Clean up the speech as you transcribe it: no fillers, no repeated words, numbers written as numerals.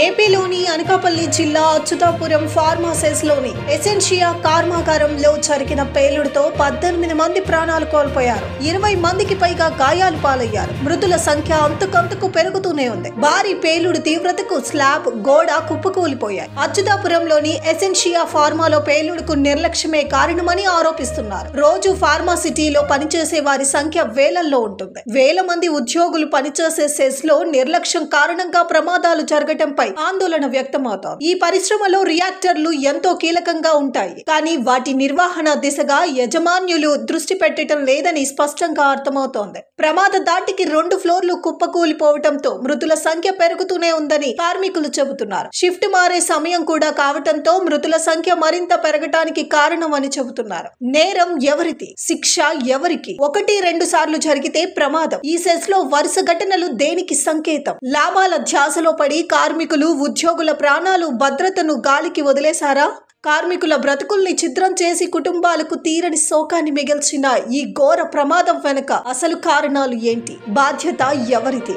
ఏపీలోని అనకాపల్లి జిల్లా అచ్యుతాపురం ఫార్మాసిస్లోని ఎసెన్షియా కర్మాగారంలో జరిగిన పేలుడుతో 18 మంది ప్రాణాలు కోల్పోయారు. 20 మందికి పైగా గాయాలు పాలయ్యారు. మృతుల సంఖ్య అంతకంతకు పెరుగుతూనే ఉంది. భారీ పేలుడు తీవ్రతకు స్లాబ్, గోడ కుప్పకూలిపోయాయి. అచ్యుతాపురంలోని ఎసెన్షియా ఫార్మాలో పేలుడుకు నిర్లక్ష్యమే కారణమని ఆరోపిస్తున్నారు. రోజు ఫార్మాసిటీలో పనిచేసే వారి సంఖ్య వేలల్లో ఉంటుంది. వేల మంది ఉద్యోగులు పనిచేసే సెస్ లో నిర్లక్ష్యం కారణంగా ప్రమాదాలు జరగటంపై ఆందోళన వ్యక్తమవుతోంది. ఈ పరిశ్రమలో రియాక్టర్లు ఎంతో కీలకంగా ఉంటాయి. కానీ వాటి నిర్వహణ దిశగా యజమాన్యులు దృష్టి పెట్టడం లేదని స్పష్టంగా అర్థమవుతోంది. ప్రమాద దాటికి 2 ఫ్లోర్లు కుప్పకూలిపోవడంతో మృతుల సంఖ్య పెరుగుతూనే ఉందని కార్మికులు చెబుతున్నారు. షిఫ్ట్ మారే సమయం కూడా కావటంతో మృతుల సంఖ్య మరింత పెరగటానికి కారణమని చెబుతున్నారు. నేరం ఎవరిది? శిక్ష ఎవరికి? 1-2 సార్లు జరిగితే ప్రమాదం. ఈ సెస్ లో వరుస ఘటనలు దేనికి సంకేతం? లాభాల ధ్యాసలో పడి కార్మికులు, ఉద్యోగుల ప్రాణాలు, భద్రతను గాలికి వదిలేశారా? కార్మికుల బ్రతుకుల్ని చిత్రం చేసి కుటుంబాలకు తీరని శోకాన్ని మిగిల్చిన ఈ ఘోర ప్రమాదం వెనుక అసలు కారణాలు ఏంటి? బాధ్యత ఎవరిది?